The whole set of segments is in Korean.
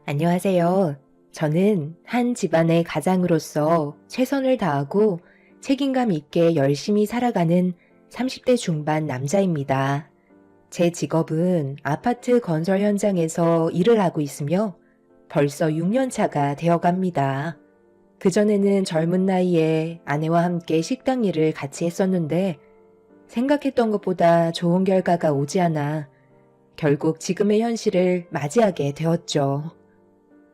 안녕하세요. 저는 한 집안의 가장으로서 최선을 다하고 책임감 있게 열심히 살아가는 30대 중반 남자입니다. 제 직업은 아파트 건설 현장에서 일을 하고 있으며 벌써 6년 차가 되어 갑니다. 그전에는 젊은 나이에 아내와 함께 식당 일을 같이 했었는데 생각했던 것보다 좋은 결과가 오지 않아 결국 지금의 현실을 맞이하게 되었죠.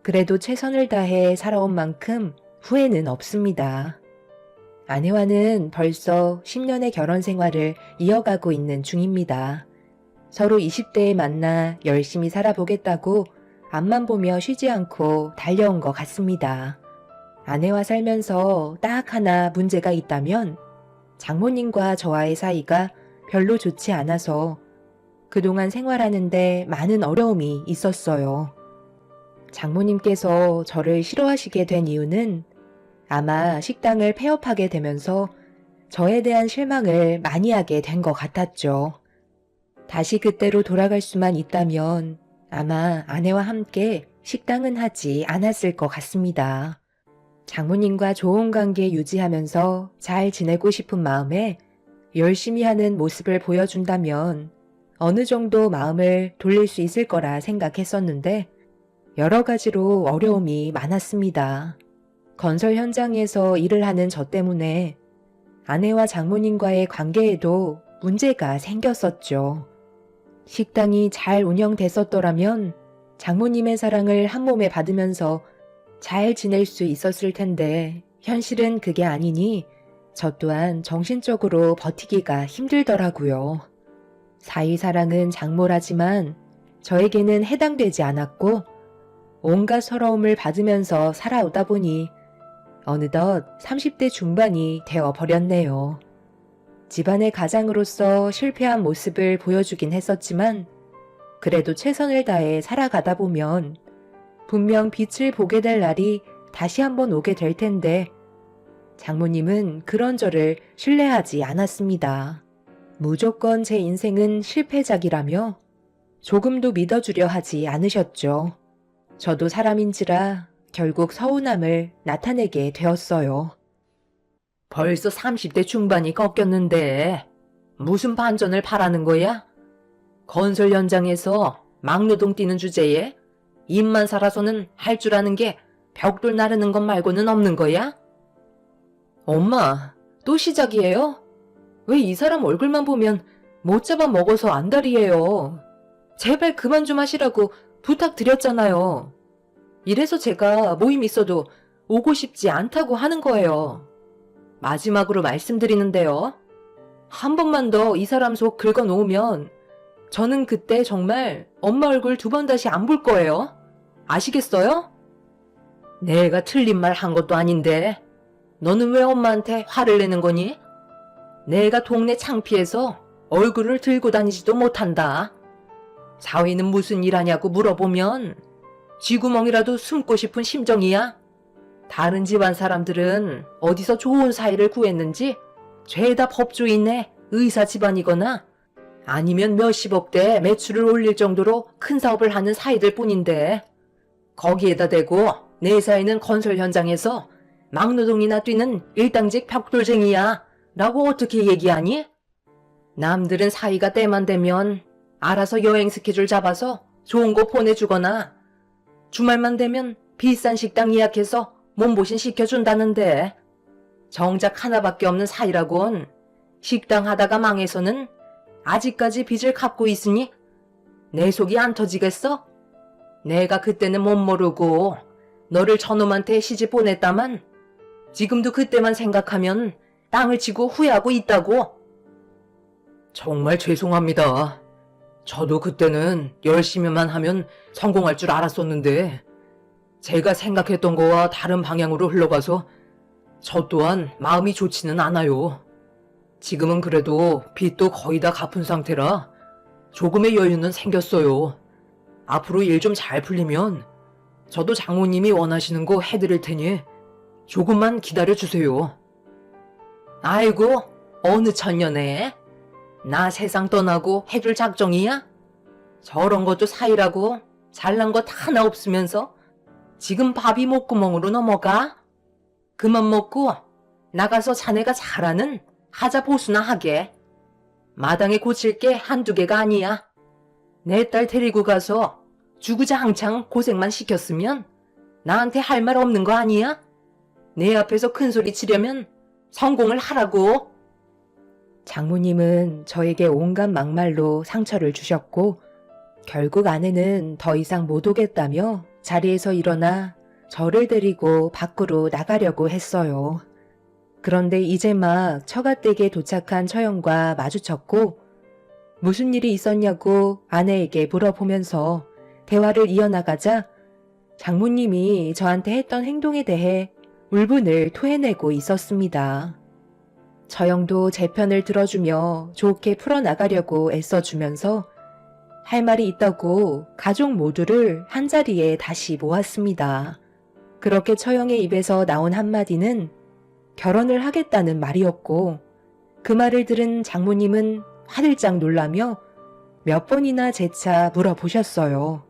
그래도 최선을 다해 살아온 만큼 후회는 없습니다. 아내와는 벌써 10년의 결혼 생활을 이어가고 있는 중입니다. 서로 20대에 만나 열심히 살아보겠다고 앞만 보며 쉬지 않고 달려온 것 같습니다. 아내와 살면서 딱 하나 문제가 있다면 장모님과 저와의 사이가 별로 좋지 않아서 그동안 생활하는데 많은 어려움이 있었어요. 장모님께서 저를 싫어하시게 된 이유는 아마 식당을 폐업하게 되면서 저에 대한 실망을 많이 하게 된 것 같았죠. 다시 그때로 돌아갈 수만 있다면 아마 아내와 함께 식당은 하지 않았을 것 같습니다. 장모님과 좋은 관계 유지하면서 잘 지내고 싶은 마음에 열심히 하는 모습을 보여준다면 어느 정도 마음을 돌릴 수 있을 거라 생각했었는데 여러 가지로 어려움이 많았습니다. 건설 현장에서 일을 하는 저 때문에 아내와 장모님과의 관계에도 문제가 생겼었죠. 식당이 잘 운영됐었더라면 장모님의 사랑을 한 몸에 받으면서 잘 지낼 수 있었을 텐데 현실은 그게 아니니 저 또한 정신적으로 버티기가 힘들더라고요. 사위사랑은 장모라지만 저에게는 해당되지 않았고 온갖 서러움을 받으면서 살아오다 보니 어느덧 30대 중반이 되어 버렸네요. 집안의 가장으로서 실패한 모습을 보여주긴 했었지만 그래도 최선을 다해 살아가다 보면 분명 빛을 보게 될 날이 다시 한번 오게 될 텐데 장모님은 그런 저를 신뢰하지 않았습니다. 무조건 제 인생은 실패작이라며 조금도 믿어주려 하지 않으셨죠. 저도 사람인지라 결국 서운함을 나타내게 되었어요. 벌써 30대 중반이 꺾였는데 무슨 반전을 바라는 거야? 건설 현장에서 막노동 뛰는 주제에 입만 살아서는 할 줄 아는 게 벽돌 나르는 것 말고는 없는 거야? 엄마, 또 시작이에요? 왜 이 사람 얼굴만 보면 못 잡아 먹어서 안달이에요. 제발 그만 좀 하시라고 부탁드렸잖아요. 이래서 제가 모임 있어도 오고 싶지 않다고 하는 거예요. 마지막으로 말씀드리는데요. 한 번만 더 이 사람 속 긁어놓으면 저는 그때 정말 엄마 얼굴 2번 다시 안 볼 거예요. 아시겠어요? 내가 틀린 말 한 것도 아닌데 너는 왜 엄마한테 화를 내는 거니? 내가 동네 창피해서 얼굴을 들고 다니지도 못한다. 사위는 무슨 일 하냐고 물어보면 쥐구멍이라도 숨고 싶은 심정이야. 다른 집안 사람들은 어디서 좋은 사이를 구했는지 죄다 법조인의 의사 집안이거나 아니면 몇십억대 매출을 올릴 정도로 큰 사업을 하는 사이들 뿐인데 거기에다 대고 내 사이는 건설 현장에서 막노동이나 뛰는 일당직 벽돌쟁이야 라고 어떻게 얘기하니? 남들은 사이가 때만 되면 알아서 여행 스케줄 잡아서 좋은 곳 보내주거나 주말만 되면 비싼 식당 예약해서 몸보신 시켜준다는데 정작 하나밖에 없는 사이라곤 식당 하다가 망해서는 아직까지 빚을 갚고 있으니 내 속이 안 터지겠어? 내가 그때는 못 모르고 너를 저놈한테 시집 보냈다만 지금도 그때만 생각하면 땅을 치고 후회하고 있다고. 정말 죄송합니다. 저도 그때는 열심히만 하면 성공할 줄 알았었는데 제가 생각했던 거와 다른 방향으로 흘러가서 저 또한 마음이 좋지는 않아요. 지금은 그래도 빚도 거의 다 갚은 상태라 조금의 여유는 생겼어요. 앞으로 일 좀 잘 풀리면 저도 장모님이 원하시는 거 해드릴 테니 조금만 기다려주세요. 아이고, 어느 천년에? 나 세상 떠나고 해줄 작정이야? 저런 것도 사이라고 잘난 것 하나 없으면서 지금 밥이 목구멍으로 넘어가? 그만 먹고 나가서 자네가 잘하는 하자 보수나 하게. 마당에 고칠 게 한두 개가 아니야. 내 딸 데리고 가서 주구장창 고생만 시켰으면 나한테 할 말 없는 거 아니야? 내 앞에서 큰 소리 치려면 성공을 하라고. 장모님은 저에게 온갖 막말로 상처를 주셨고 결국 아내는 더 이상 못 오겠다며 자리에서 일어나 저를 데리고 밖으로 나가려고 했어요. 그런데 이제 막 처갓댁에 도착한 처형과 마주쳤고 무슨 일이 있었냐고 아내에게 물어보면서 대화를 이어나가자 장모님이 저한테 했던 행동에 대해 울분을 토해내고 있었습니다. 처형도 제 편을 들어주며 좋게 풀어나가려고 애써주면서 할 말이 있다고 가족 모두를 한자리에 다시 모았습니다. 그렇게 처형의 입에서 나온 한마디는 결혼을 하겠다는 말이었고 그 말을 들은 장모님은 화들짝 놀라며 몇 번이나 재차 물어보셨어요.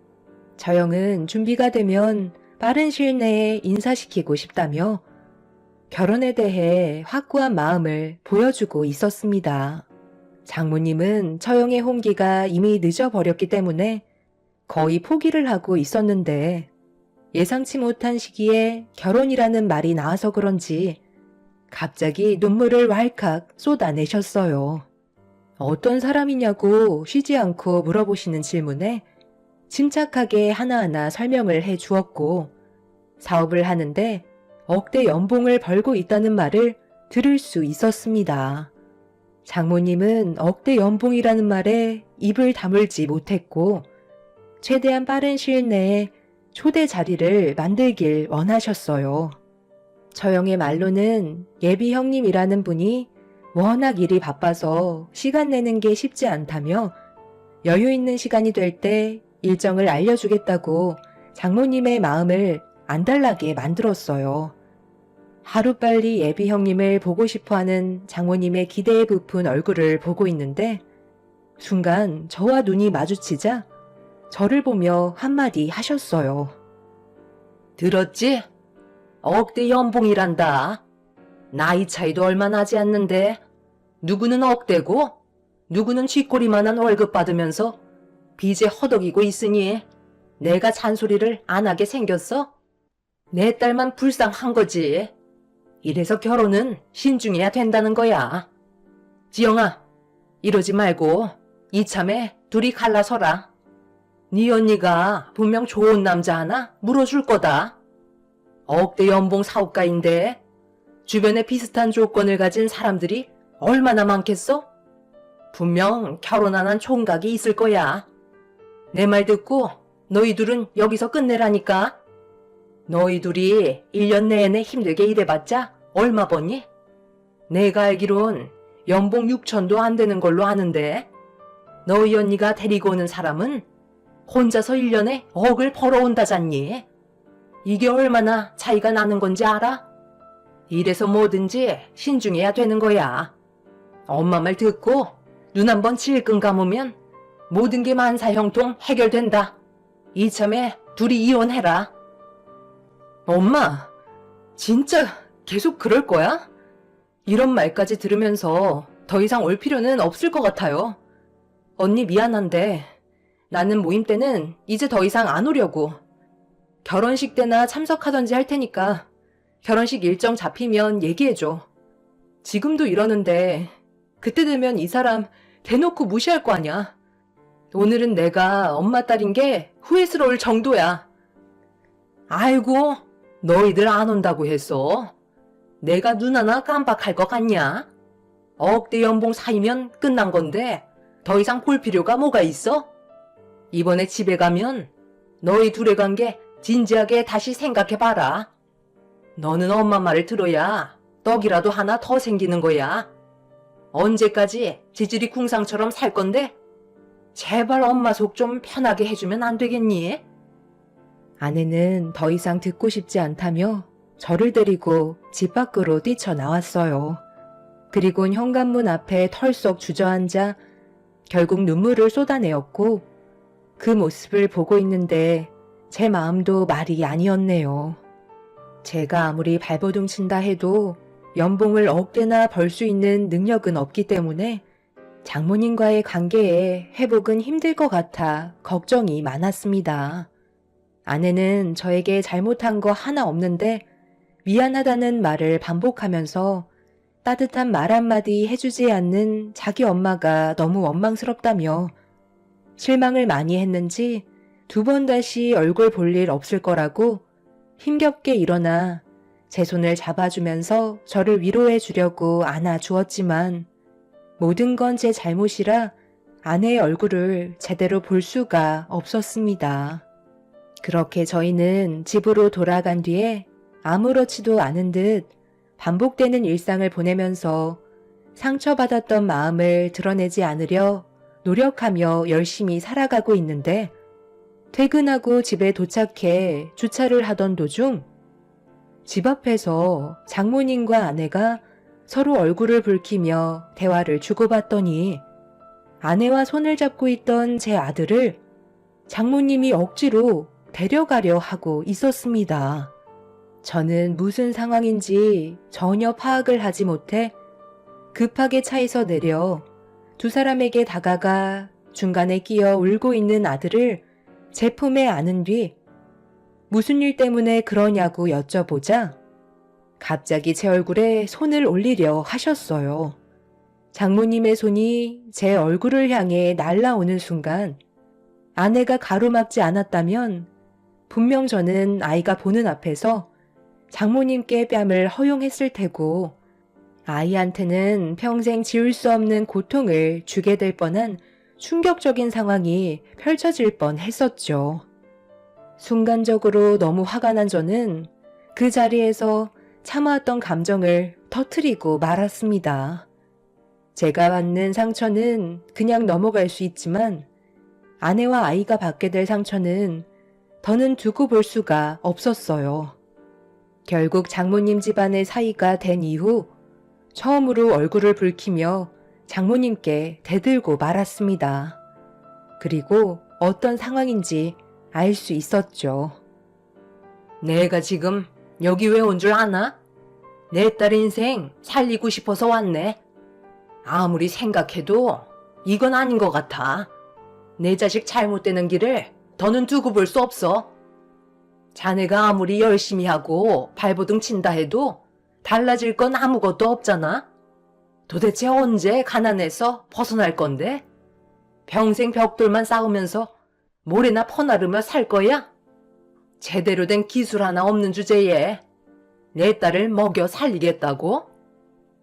처형은 준비가 되면 빠른 시일 내에 인사시키고 싶다며 결혼에 대해 확고한 마음을 보여주고 있었습니다. 장모님은 처형의 홍기가 이미 늦어버렸기 때문에 거의 포기를 하고 있었는데 예상치 못한 시기에 결혼이라는 말이 나와서 그런지 갑자기 눈물을 왈칵 쏟아내셨어요. 어떤 사람이냐고 쉬지 않고 물어보시는 질문에 침착하게 하나하나 설명을 해 주었고 사업을 하는데 억대 연봉을 벌고 있다는 말을 들을 수 있었습니다. 장모님은 억대 연봉이라는 말에 입을 다물지 못했고 최대한 빠른 시일 내에 초대 자리를 만들길 원하셨어요. 처형의 말로는 예비 형님이라는 분이 워낙 일이 바빠서 시간 내는 게 쉽지 않다며 여유 있는 시간이 될 때 일정을 알려주겠다고 장모님의 마음을 안달나게 만들었어요. 하루빨리 예비 형님을 보고 싶어하는 장모님의 기대에 부푼 얼굴을 보고 있는데 순간 저와 눈이 마주치자 저를 보며 한마디 하셨어요. 들었지? 억대 연봉이란다. 나이 차이도 얼마 나지 않는데 누구는 억대고 누구는 쥐꼬리만한 월급 받으면서 빚에 허덕이고 있으니 내가 잔소리를 안 하게 생겼어? 내 딸만 불쌍한 거지. 이래서 결혼은 신중해야 된다는 거야. 지영아, 이러지 말고 이참에 둘이 갈라서라. 네 언니가 분명 좋은 남자 하나 물어줄 거다. 억대 연봉 사업가인데 주변에 비슷한 조건을 가진 사람들이 얼마나 많겠어? 분명 결혼 안 한 총각이 있을 거야. 내 말 듣고 너희 둘은 여기서 끝내라니까. 너희 둘이 1년 내내 힘들게 일해봤자 얼마 버니? 내가 알기론 연봉 6천도 안 되는 걸로 아는데 너희 언니가 데리고 오는 사람은 혼자서 1년에 억을 벌어온다잖니. 이게 얼마나 차이가 나는 건지 알아? 이래서 뭐든지 신중해야 되는 거야. 엄마 말 듣고 눈 한번 질끈 감으면 모든 게 만사형통 해결된다. 이참에 둘이 이혼해라. 엄마, 진짜 계속 그럴 거야? 이런 말까지 들으면서 더 이상 올 필요는 없을 것 같아요. 언니 미안한데 나는 모임 때는 이제 더 이상 안 오려고. 결혼식 때나 참석하던지 할 테니까 결혼식 일정 잡히면 얘기해줘. 지금도 이러는데 그때 되면 이 사람 대놓고 무시할 거 아냐. 오늘은 내가 엄마 딸인 게 후회스러울 정도야. 아이고, 너희들 안 온다고 했어. 내가 눈 하나 깜빡할 것 같냐? 억대 연봉 사이면 끝난 건데 더 이상 볼 필요가 뭐가 있어? 이번에 집에 가면 너희 둘의 관계 진지하게 다시 생각해봐라. 너는 엄마 말을 들어야 떡이라도 하나 더 생기는 거야. 언제까지 지질이 궁상처럼 살 건데? 제발 엄마 속 좀 편하게 해주면 안 되겠니? 아내는 더 이상 듣고 싶지 않다며 저를 데리고 집 밖으로 뛰쳐나왔어요. 그리곤 현관문 앞에 털썩 주저앉아 결국 눈물을 쏟아내었고 그 모습을 보고 있는데 제 마음도 말이 아니었네요. 제가 아무리 발버둥 친다 해도 연봉을 억대나 벌 수 있는 능력은 없기 때문에 장모님과의 관계에 회복은 힘들 것 같아 걱정이 많았습니다. 아내는 저에게 잘못한 거 하나 없는데 미안하다는 말을 반복하면서 따뜻한 말 한마디 해주지 않는 자기 엄마가 너무 원망스럽다며 실망을 많이 했는지 2번 다시 얼굴 볼 일 없을 거라고 힘겹게 일어나 제 손을 잡아주면서 저를 위로해 주려고 안아주었지만 모든 건 제 잘못이라 아내의 얼굴을 제대로 볼 수가 없었습니다. 그렇게 저희는 집으로 돌아간 뒤에 아무렇지도 않은 듯 반복되는 일상을 보내면서 상처받았던 마음을 드러내지 않으려 노력하며 열심히 살아가고 있는데 퇴근하고 집에 도착해 주차를 하던 도중 집 앞에서 장모님과 아내가 서로 얼굴을 붉히며 대화를 주고받더니 아내와 손을 잡고 있던 제 아들을 장모님이 억지로 데려가려 하고 있었습니다. 저는 무슨 상황인지 전혀 파악을 하지 못해 급하게 차에서 내려 2 사람에게 다가가 중간에 끼어 울고 있는 아들을 제 품에 안은 뒤 무슨 일 때문에 그러냐고 여쭤보자 갑자기 제 얼굴에 손을 올리려 하셨어요. 장모님의 손이 제 얼굴을 향해 날아오는 순간 아내가 가로막지 않았다면 분명 저는 아이가 보는 앞에서 장모님께 뺨을 허용했을 테고 아이한테는 평생 지울 수 없는 고통을 주게 될 뻔한 충격적인 상황이 펼쳐질 뻔 했었죠. 순간적으로 너무 화가 난 저는 그 자리에서 참아왔던 감정을 터뜨리고 말았습니다. 제가 받는 상처는 그냥 넘어갈 수 있지만 아내와 아이가 받게 될 상처는 더는 두고 볼 수가 없었어요. 결국 장모님 집안의 사이가 된 이후 처음으로 얼굴을 붉히며 장모님께 대들고 말았습니다. 그리고 어떤 상황인지 알 수 있었죠. 내가 지금 여기 왜 온 줄 아나? 내 딸 인생 살리고 싶어서 왔네. 아무리 생각해도 이건 아닌 것 같아. 내 자식 잘못되는 길을 더는 두고 볼 수 없어. 자네가 아무리 열심히 하고 발버둥 친다 해도 달라질 건 아무것도 없잖아. 도대체 언제 가난해서 벗어날 건데? 평생 벽돌만 쌓으면서 모래나 퍼나르며 살 거야? 제대로 된 기술 하나 없는 주제에 내 딸을 먹여 살리겠다고?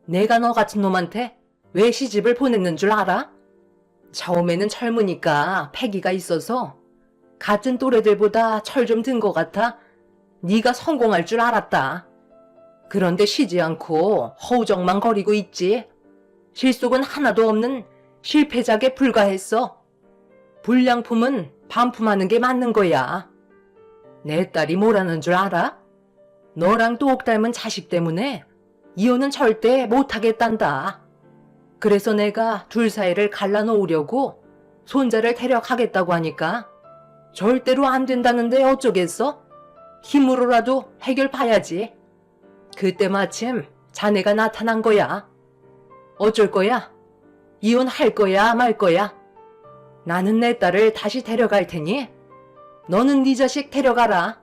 내가 너 같은 놈한테 왜 시집을 보냈는 줄 알아? 처음에는 젊으니까 패기가 있어서 같은 또래들보다 철 좀 든 것 같아 네가 성공할 줄 알았다. 그런데 쉬지 않고 허우적만 거리고 있지. 실속은 하나도 없는 실패작에 불과했어. 불량품은 반품하는 게 맞는 거야. 내 딸이 뭐라는 줄 알아? 너랑 똑 닮은 자식 때문에 이혼은 절대 못하겠단다. 그래서 내가 둘 사이를 갈라놓으려고 손자를 데려가겠다고 하니까 절대로 안 된다는데 어쩌겠어? 힘으로라도 해결 봐야지. 그때 마침 자네가 나타난 거야. 어쩔 거야? 이혼할 거야 말 거야? 나는 내 딸을 다시 데려갈 테니 너는 네 자식 데려가라.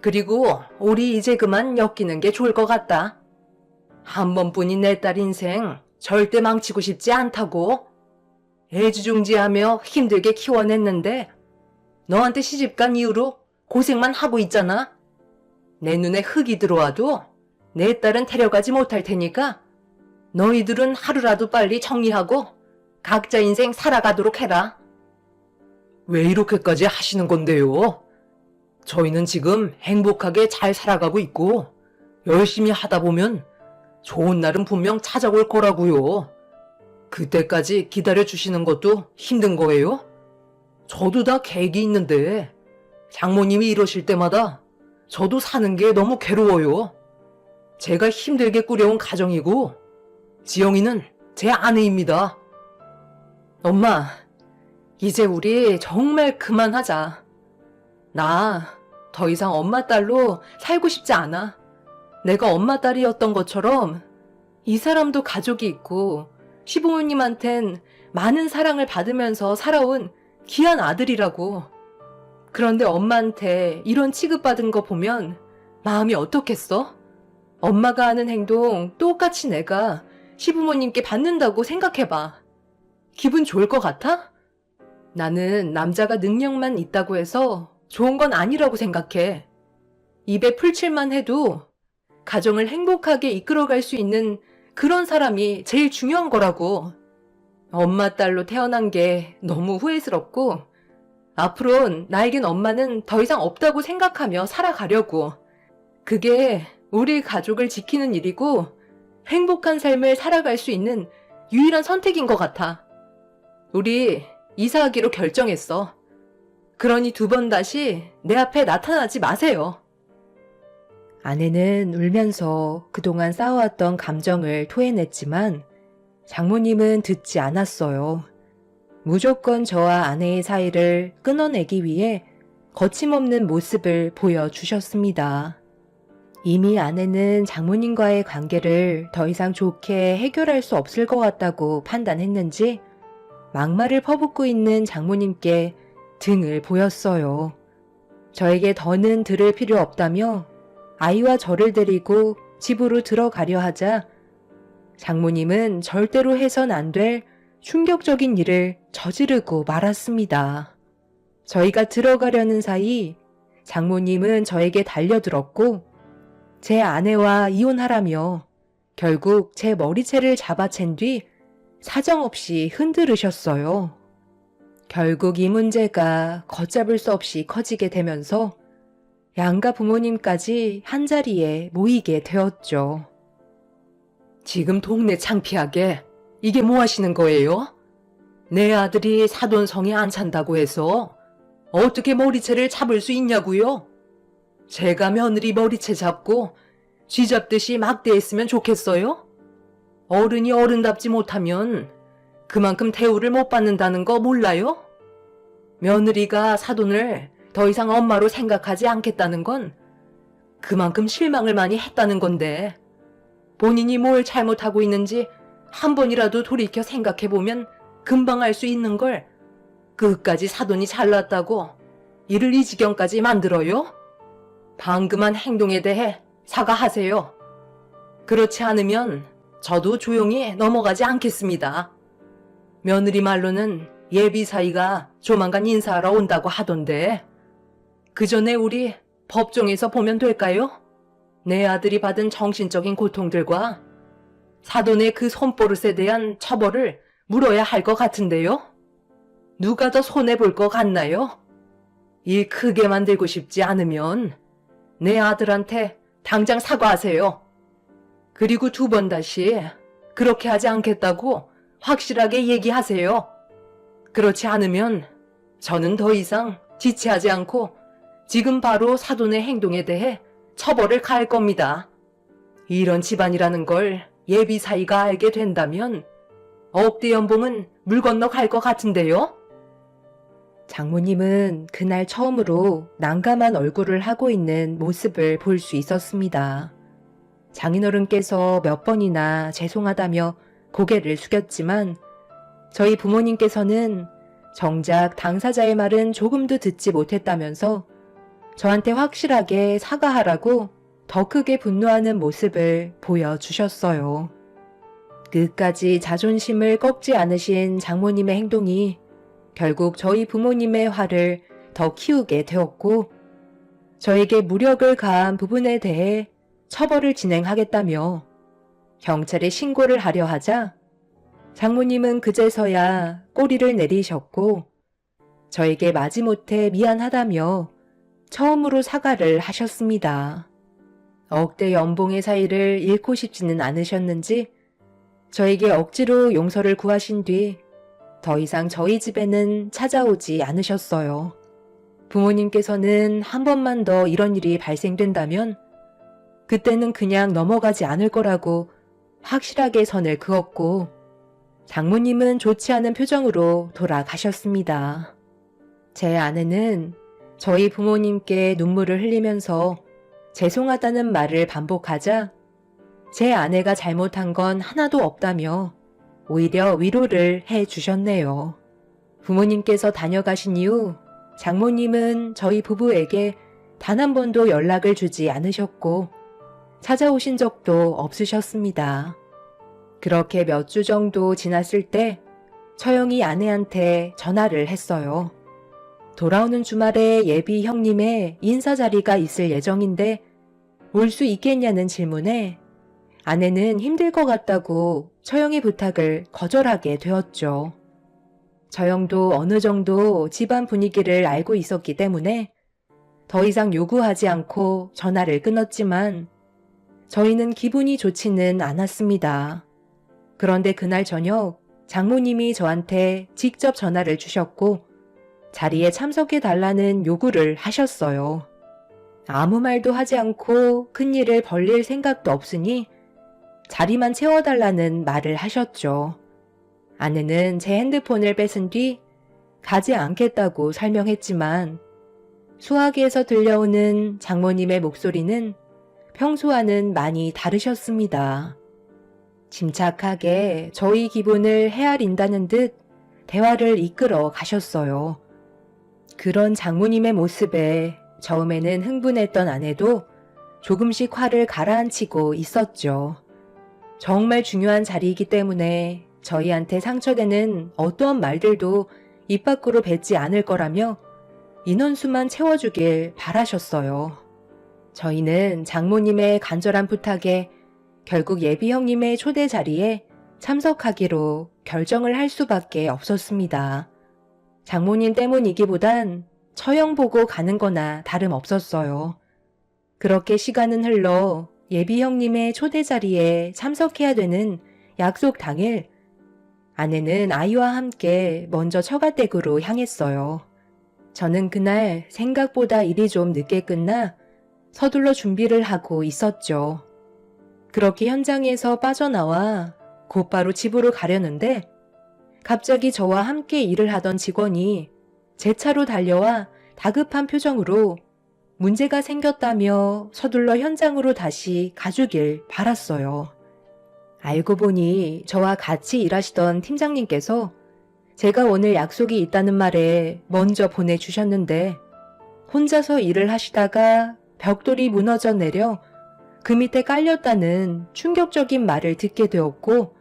그리고 우리 이제 그만 엮이는 게 좋을 것 같다. 한 번뿐인 내 딸 인생 절대 망치고 싶지 않다고. 애지중지하며 힘들게 키워냈는데 너한테 시집간 이후로 고생만 하고 있잖아. 내 눈에 흙이 들어와도 내 딸은 데려가지 못할 테니까 너희들은 하루라도 빨리 정리하고 각자 인생 살아가도록 해라. 왜 이렇게까지 하시는 건데요? 저희는 지금 행복하게 잘 살아가고 있고 열심히 하다 보면 좋은 날은 분명 찾아올 거라고요. 그때까지 기다려주시는 것도 힘든 거예요? 저도 다 계획이 있는데 장모님이 이러실 때마다 저도 사는 게 너무 괴로워요. 제가 힘들게 꾸려온 가정이고 지영이는 제 아내입니다. 엄마, 이제 우리 정말 그만하자. 나 더 이상 엄마 딸로 살고 싶지 않아. 내가 엄마 딸이었던 것처럼 이 사람도 가족이 있고 시부모님한텐 많은 사랑을 받으면서 살아온 귀한 아들이라고. 그런데 엄마한테 이런 취급받은 거 보면 마음이 어떻겠어? 엄마가 하는 행동 똑같이 내가 시부모님께 받는다고 생각해봐. 기분 좋을 것 같아? 나는 남자가 능력만 있다고 해서 좋은 건 아니라고 생각해. 입에 풀칠만 해도 가정을 행복하게 이끌어갈 수 있는 그런 사람이 제일 중요한 거라고. 엄마 딸로 태어난 게 너무 후회스럽고 앞으론 나에겐 엄마는 더 이상 없다고 생각하며 살아가려고. 그게 우리 가족을 지키는 일이고 행복한 삶을 살아갈 수 있는 유일한 선택인 것 같아. 우리 이사하기로 결정했어. 그러니 2번 다시 내 앞에 나타나지 마세요. 아내는 울면서 그동안 쌓아왔던 감정을 토해냈지만 장모님은 듣지 않았어요. 무조건 저와 아내의 사이를 끊어내기 위해 거침없는 모습을 보여주셨습니다. 이미 아내는 장모님과의 관계를 더 이상 좋게 해결할 수 없을 것 같다고 판단했는지 막말을 퍼붓고 있는 장모님께 등을 보였어요. 저에게 더는 들을 필요 없다며 아이와 저를 데리고 집으로 들어가려 하자 장모님은 절대로 해선 안 될 충격적인 일을 저지르고 말았습니다. 저희가 들어가려는 사이 장모님은 저에게 달려들었고 제 아내와 이혼하라며 결국 제 머리채를 잡아챈 뒤 사정없이 흔들으셨어요. 결국 이 문제가 걷잡을 수 없이 커지게 되면서 양가 부모님까지 한자리에 모이게 되었죠. 지금 동네 창피하게 이게 뭐 하시는 거예요? 내 아들이 사돈성에 안 찬다고 해서 어떻게 머리채를 잡을 수 있냐고요? 제가 며느리 머리채 잡고 쥐잡듯이 막대했으면 좋겠어요? 어른이 어른답지 못하면 그만큼 대우를 못 받는다는 거 몰라요? 며느리가 사돈을 더 이상 엄마로 생각하지 않겠다는 건 그만큼 실망을 많이 했다는 건데 본인이 뭘 잘못하고 있는지 한 번이라도 돌이켜 생각해보면 금방 알 수 있는 걸 끝까지 사돈이 잘났다고 이를 이 지경까지 만들어요? 방금한 행동에 대해 사과하세요. 그렇지 않으면 저도 조용히 넘어가지 않겠습니다. 며느리 말로는 예비 사이가 조만간 인사하러 온다고 하던데 그 전에 우리 법정에서 보면 될까요? 내 아들이 받은 정신적인 고통들과 사돈의 그 손버릇에 대한 처벌을 물어야 할 것 같은데요? 누가 더 손해볼 것 같나요? 일 크게 만들고 싶지 않으면 내 아들한테 당장 사과하세요. 그리고 2번 다시 그렇게 하지 않겠다고 확실하게 얘기하세요. 그렇지 않으면 저는 더 이상 지체하지 않고 지금 바로 사돈의 행동에 대해 처벌을 가할 겁니다. 이런 집안이라는 걸 예비 사이가 알게 된다면 억대 연봉은 물 건너 갈 것 같은데요? 장모님은 그날 처음으로 난감한 얼굴을 하고 있는 모습을 볼 수 있었습니다. 장인어른께서 몇 번이나 죄송하다며 고개를 숙였지만 저희 부모님께서는 정작 당사자의 말은 조금도 듣지 못했다면서 저한테 확실하게 사과하라고 더 크게 분노하는 모습을 보여주셨어요. 끝까지 자존심을 꺾지 않으신 장모님의 행동이 결국 저희 부모님의 화를 더 키우게 되었고 저에게 무력을 가한 부분에 대해 처벌을 진행하겠다며 경찰에 신고를 하려 하자 장모님은 그제서야 꼬리를 내리셨고 저에게 마지못해 미안하다며 처음으로 사과를 하셨습니다. 억대 연봉의 사이를 잃고 싶지는 않으셨는지 저에게 억지로 용서를 구하신 뒤 더 이상 저희 집에는 찾아오지 않으셨어요. 부모님께서는 한 번만 더 이런 일이 발생된다면 그때는 그냥 넘어가지 않을 거라고 확실하게 선을 그었고 장모님은 좋지 않은 표정으로 돌아가셨습니다. 제 아내는 저희 부모님께 눈물을 흘리면서 죄송하다는 말을 반복하자 제 아내가 잘못한 건 하나도 없다며 오히려 위로를 해 주셨네요. 부모님께서 다녀가신 이후 장모님은 저희 부부에게 단 한 번도 연락을 주지 않으셨고 찾아오신 적도 없으셨습니다. 그렇게 몇 주 정도 지났을 때 처형이 아내한테 전화를 했어요. 돌아오는 주말에 예비 형님의 인사 자리가 있을 예정인데 올 수 있겠냐는 질문에 아내는 힘들 것 같다고 처형의 부탁을 거절하게 되었죠. 처형도 어느 정도 집안 분위기를 알고 있었기 때문에 더 이상 요구하지 않고 전화를 끊었지만 저희는 기분이 좋지는 않았습니다. 그런데 그날 저녁 장모님이 저한테 직접 전화를 주셨고 자리에 참석해 달라는 요구를 하셨어요. 아무 말도 하지 않고 큰일을 벌릴 생각도 없으니 자리만 채워달라는 말을 하셨죠. 아내는 제 핸드폰을 뺏은 뒤 가지 않겠다고 설명했지만 수화기에서 들려오는 장모님의 목소리는 평소와는 많이 다르셨습니다. 침착하게 저희 기분을 헤아린다는 듯 대화를 이끌어 가셨어요. 그런 장모님의 모습에 처음에는 흥분했던 아내도 조금씩 화를 가라앉히고 있었죠. 정말 중요한 자리이기 때문에 저희한테 상처되는 어떠한 말들도 입 밖으로 뱉지 않을 거라며 인원수만 채워주길 바라셨어요. 저희는 장모님의 간절한 부탁에 결국 예비 형님의 초대 자리에 참석하기로 결정을 할 수밖에 없었습니다. 장모님 때문이기보단 처형 보고 가는 거나 다름없었어요. 그렇게 시간은 흘러 예비 형님의 초대 자리에 참석해야 되는 약속 당일 아내는 아이와 함께 먼저 처가댁으로 향했어요. 저는 그날 생각보다 일이 좀 늦게 끝나 서둘러 준비를 하고 있었죠. 그렇게 현장에서 빠져나와 곧바로 집으로 가려는데 갑자기 저와 함께 일을 하던 직원이 제 차로 달려와 다급한 표정으로 문제가 생겼다며 서둘러 현장으로 다시 가주길 바랐어요. 알고 보니 저와 같이 일하시던 팀장님께서 제가 오늘 약속이 있다는 말에 먼저 보내주셨는데 혼자서 일을 하시다가 벽돌이 무너져 내려 그 밑에 깔렸다는 충격적인 말을 듣게 되었고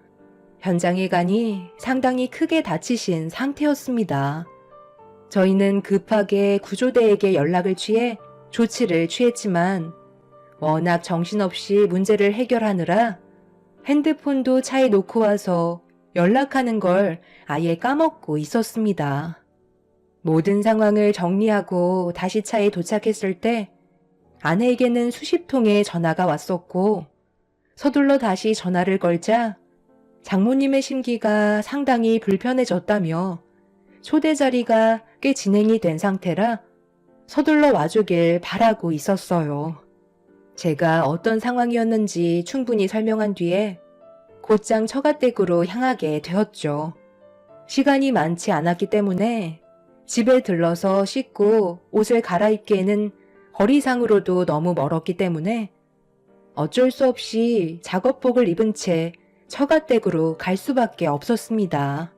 현장에 가니 상당히 크게 다치신 상태였습니다. 저희는 급하게 구조대에게 연락을 취해 조치를 취했지만 워낙 정신없이 문제를 해결하느라 핸드폰도 차에 놓고 와서 연락하는 걸 아예 까먹고 있었습니다. 모든 상황을 정리하고 다시 차에 도착했을 때 아내에게는 수십 통의 전화가 왔었고 서둘러 다시 전화를 걸자 장모님의 심기가 상당히 불편해졌다며 초대 자리가 꽤 진행이 된 상태라 서둘러 와주길 바라고 있었어요. 제가 어떤 상황이었는지 충분히 설명한 뒤에 곧장 처가댁으로 향하게 되었죠. 시간이 많지 않았기 때문에 집에 들러서 씻고 옷을 갈아입기에는 거리상으로도 너무 멀었기 때문에 어쩔 수 없이 작업복을 입은 채 처가댁으로 갈 수밖에 없었습니다.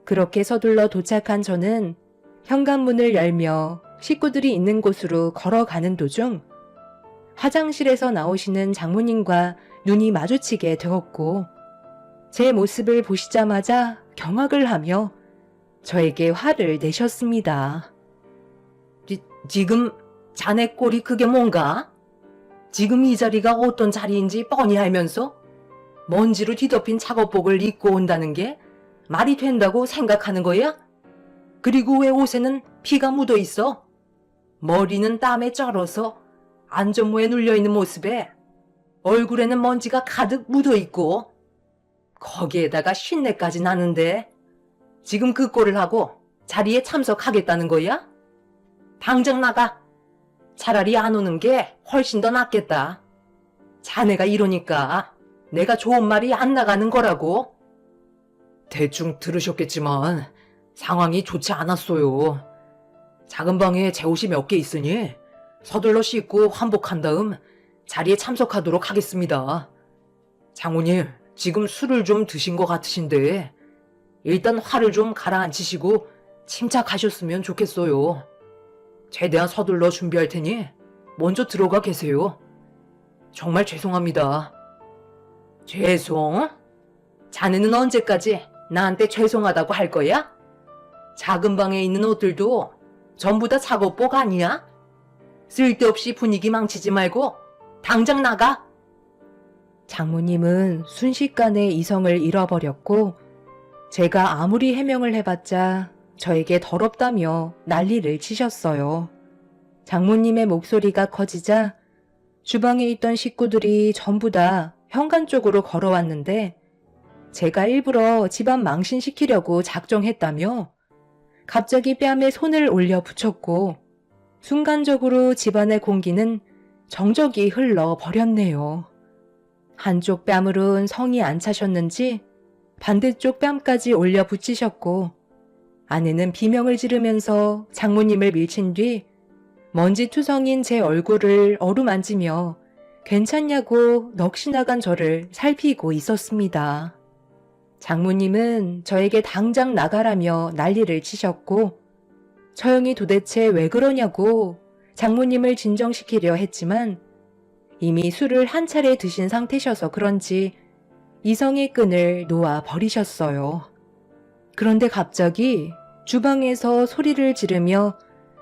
그렇게 서둘러 도착한 저는 현관문을 열며 식구들이 있는 곳으로 걸어가는 도중 화장실에서 나오시는 장모님과 눈이 마주치게 되었고 제 모습을 보시자마자 경악을 하며 저에게 화를 내셨습니다. 지금 자네 꼴이 그게 뭔가? 지금 이 자리가 어떤 자리인지 뻔히 알면서 먼지로 뒤덮인 작업복을 입고 온다는 게 말이 된다고 생각하는 거야? 그리고 왜 옷에는 피가 묻어 있어? 머리는 땀에 쩔어서 안전모에 눌려있는 모습에 얼굴에는 먼지가 가득 묻어 있고 거기에다가 쉰내까지 나는데 지금 그 꼴을 하고 자리에 참석하겠다는 거야? 당장 나가. 차라리 안 오는 게 훨씬 더 낫겠다. 자네가 이러니까 내가 좋은 말이 안 나가는 거라고. 대충 들으셨겠지만 상황이 좋지 않았어요. 작은 방에 제 옷이 몇 개 있으니 서둘러 씻고 환복한 다음 자리에 참석하도록 하겠습니다. 장모님, 지금 술을 좀 드신 것 같으신데 일단 화를 좀 가라앉히시고 침착하셨으면 좋겠어요. 최대한 서둘러 준비할 테니 먼저 들어가 계세요. 정말 죄송합니다. 죄송? 자네는 언제까지 나한테 죄송하다고 할 거야? 작은 방에 있는 옷들도 전부 다 작업복 아니야? 쓸데없이 분위기 망치지 말고 당장 나가. 장모님은 순식간에 이성을 잃어버렸고 제가 아무리 해명을 해봤자 저에게 더럽다며 난리를 치셨어요. 장모님의 목소리가 커지자 주방에 있던 식구들이 전부 다 현관 쪽으로 걸어왔는데 제가 일부러 집안 망신시키려고 작정했다며 갑자기 뺨에 손을 올려 붙였고 순간적으로 집안의 공기는 정적이 흘러 버렸네요. 한쪽 뺨으론 성이 안 차셨는지 반대쪽 뺨까지 올려 붙이셨고 아내는 비명을 지르면서 장모님을 밀친 뒤 먼지투성인 제 얼굴을 어루만지며 괜찮냐고 넋이 나간 저를 살피고 있었습니다. 장모님은 저에게 당장 나가라며 난리를 치셨고 처형이 도대체 왜 그러냐고 장모님을 진정시키려 했지만 이미 술을 한 차례 드신 상태셔서 그런지 이성의 끈을 놓아 버리셨어요. 그런데 갑자기 주방에서 소리를 지르며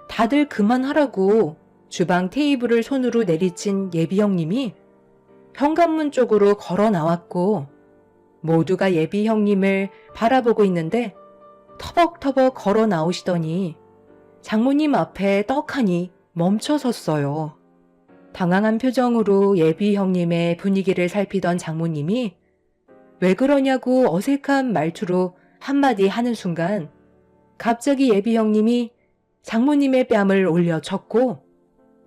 다들 그만하라고 주방 테이블을 손으로 내리친 예비 형님이 현관문 쪽으로 걸어 나왔고 모두가 예비 형님을 바라보고 있는데 터벅터벅 걸어 나오시더니 장모님 앞에 떡하니 멈춰섰어요. 당황한 표정으로 예비 형님의 분위기를 살피던 장모님이 왜 그러냐고 어색한 말투로 한마디 하는 순간 갑자기 예비 형님이 장모님의 뺨을 올려쳤고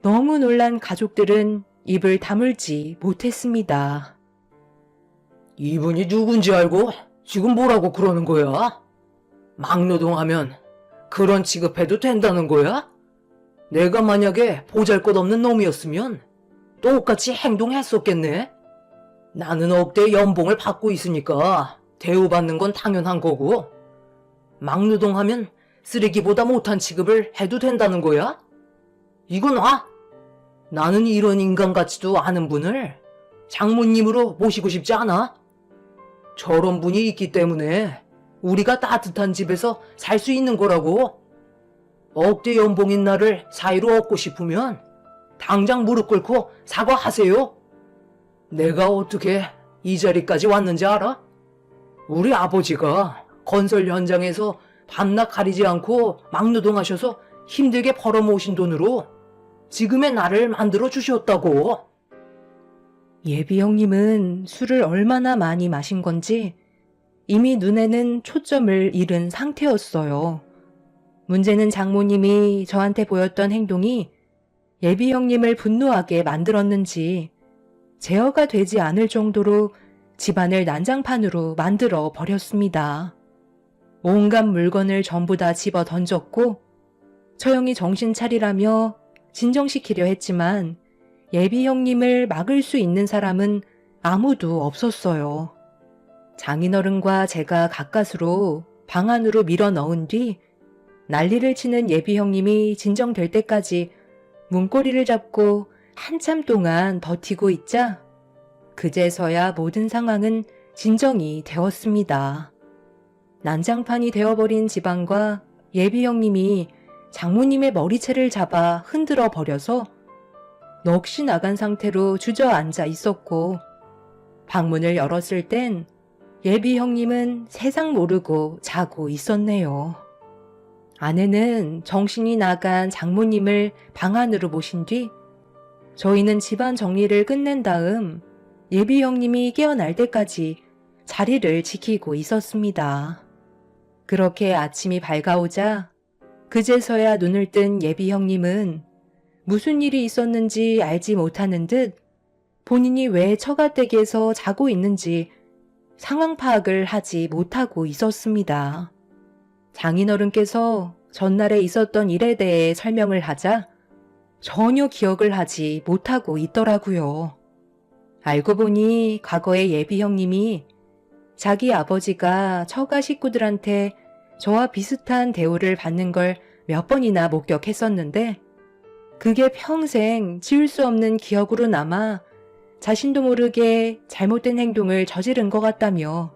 너무 놀란 가족들은 입을 다물지 못했습니다. 이분이 누군지 알고 지금 뭐라고 그러는 거야? 막노동하면 그런 취급해도 된다는 거야? 내가 만약에 보잘것없는 놈이었으면 똑같이 행동했었겠네? 나는 억대 연봉을 받고 있으니까 대우받는 건 당연한 거고 막노동하면 쓰레기보다 못한 취급을 해도 된다는 거야? 이건 나는 이런 인간 같지도 않은 분을 장모님으로 모시고 싶지 않아. 저런 분이 있기 때문에 우리가 따뜻한 집에서 살 수 있는 거라고. 억대 연봉인 나를 사이로 얻고 싶으면 당장 무릎 꿇고 사과하세요. 내가 어떻게 이 자리까지 왔는지 알아? 우리 아버지가 건설 현장에서 밤낮 가리지 않고 막노동하셔서 힘들게 벌어모으신 돈으로 지금의 나를 만들어 주셨다고. 예비 형님은 술을 얼마나 많이 마신 건지 이미 눈에는 초점을 잃은 상태였어요. 문제는 장모님이 저한테 보였던 행동이 예비 형님을 분노하게 만들었는지 제어가 되지 않을 정도로 집안을 난장판으로 만들어 버렸습니다. 온갖 물건을 전부 다 집어 던졌고 처형이 정신 차리라며 진정시키려 했지만 예비 형님을 막을 수 있는 사람은 아무도 없었어요. 장인어른과 제가 가까스로 방 안으로 밀어 넣은 뒤 난리를 치는 예비 형님이 진정될 때까지 문고리를 잡고 한참 동안 버티고 있자 그제서야 모든 상황은 진정이 되었습니다. 난장판이 되어버린 집안과 예비 형님이 장모님의 머리채를 잡아 흔들어 버려서 넋이 나간 상태로 주저앉아 있었고 방문을 열었을 땐 예비 형님은 세상 모르고 자고 있었네요. 아내는 정신이 나간 장모님을 방 안으로 모신 뒤 저희는 집안 정리를 끝낸 다음 예비 형님이 깨어날 때까지 자리를 지키고 있었습니다. 그렇게 아침이 밝아오자 그제서야 눈을 뜬 예비 형님은 무슨 일이 있었는지 알지 못하는 듯 본인이 왜 처가댁에서 자고 있는지 상황 파악을 하지 못하고 있었습니다. 장인어른께서 전날에 있었던 일에 대해 설명을 하자 전혀 기억을 하지 못하고 있더라고요. 알고 보니 과거에 예비 형님이 자기 아버지가 처가 식구들한테 저와 비슷한 대우를 받는 걸 몇 번이나 목격했었는데 그게 평생 지울 수 없는 기억으로 남아 자신도 모르게 잘못된 행동을 저지른 것 같다며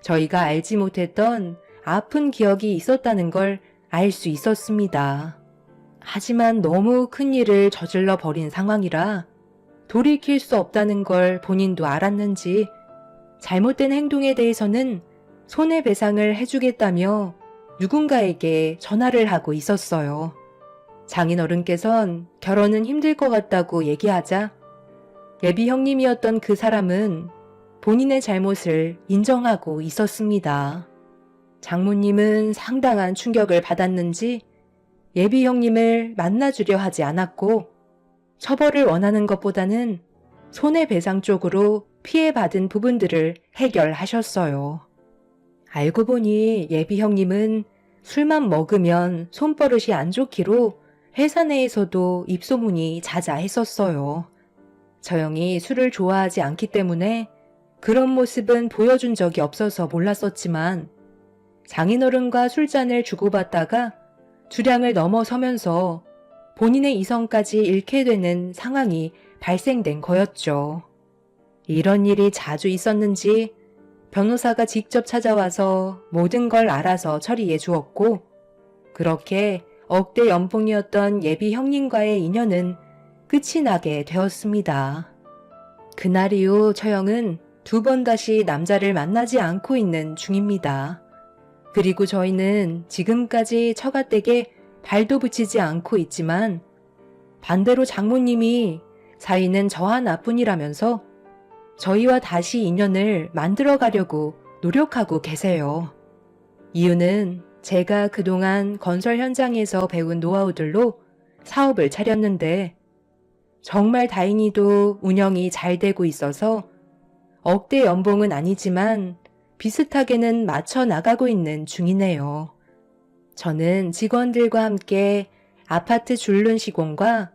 저희가 알지 못했던 아픈 기억이 있었다는 걸 알 수 있었습니다. 하지만 너무 큰 일을 저질러 버린 상황이라 돌이킬 수 없다는 걸 본인도 알았는지 잘못된 행동에 대해서는 손해배상을 해주겠다며 누군가에게 전화를 하고 있었어요. 장인어른께선 결혼은 힘들 것 같다고 얘기하자 예비 형님이었던 그 사람은 본인의 잘못을 인정하고 있었습니다. 장모님은 상당한 충격을 받았는지 예비 형님을 만나주려 하지 않았고 처벌을 원하는 것보다는 손해배상 쪽으로 피해받은 부분들을 해결하셨어요. 알고 보니 예비 형님은 술만 먹으면 손버릇이 안 좋기로 회사 내에서도 입소문이 자자했었어요. 저 형이 술을 좋아하지 않기 때문에 그런 모습은 보여준 적이 없어서 몰랐었지만 장인어른과 술잔을 주고받다가 주량을 넘어서면서 본인의 이성까지 잃게 되는 상황이 발생된 거였죠. 이런 일이 자주 있었는지 변호사가 직접 찾아와서 모든 걸 알아서 처리해 주었고 그렇게 억대 연봉이었던 예비 형님과의 인연은 끝이 나게 되었습니다. 그날 이후 처형은 2번 다시 남자를 만나지 않고 있는 중입니다. 그리고 저희는 지금까지 처가댁에 발도 붙이지 않고 있지만 반대로 장모님이 사위는 저 하나뿐이라면서 저희와 다시 인연을 만들어 가려고 노력하고 계세요. 이유는 제가 그동안 건설 현장에서 배운 노하우들로 사업을 차렸는데 정말 다행히도 운영이 잘 되고 있어서 억대 연봉은 아니지만 비슷하게는 맞춰 나가고 있는 중이네요. 저는 직원들과 함께 아파트 줄눈 시공과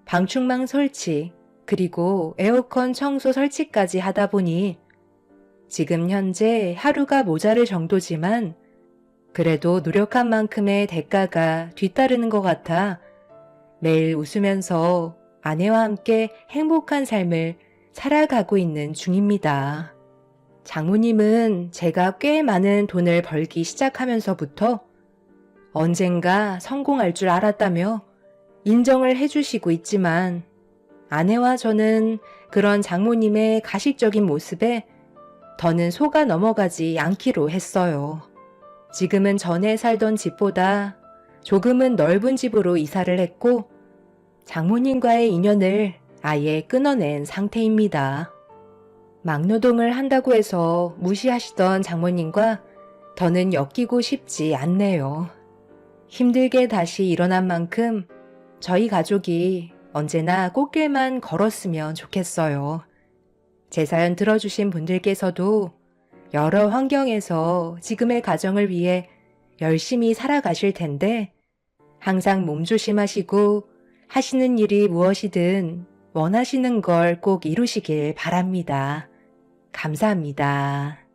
방충망 설치, 그리고 에어컨 청소 설치까지 하다 보니 지금 현재 하루가 모자랄 정도지만 그래도 노력한 만큼의 대가가 뒤따르는 것 같아 매일 웃으면서 아내와 함께 행복한 삶을 살아가고 있는 중입니다. 장모님은 제가 꽤 많은 돈을 벌기 시작하면서부터 언젠가 성공할 줄 알았다며 인정을 해주시고 있지만 아내와 저는 그런 장모님의 가식적인 모습에 더는 속아 넘어가지 않기로 했어요. 지금은 전에 살던 집보다 조금은 넓은 집으로 이사를 했고 장모님과의 인연을 아예 끊어낸 상태입니다. 막노동을 한다고 해서 무시하시던 장모님과 더는 엮이고 싶지 않네요. 힘들게 다시 일어난 만큼 저희 가족이 언제나 꽃길만 걸었으면 좋겠어요. 제 사연 들어주신 분들께서도 여러 환경에서 지금의 가정을 위해 열심히 살아가실 텐데 항상 몸조심하시고 하시는 일이 무엇이든 원하시는 걸 꼭 이루시길 바랍니다. 감사합니다.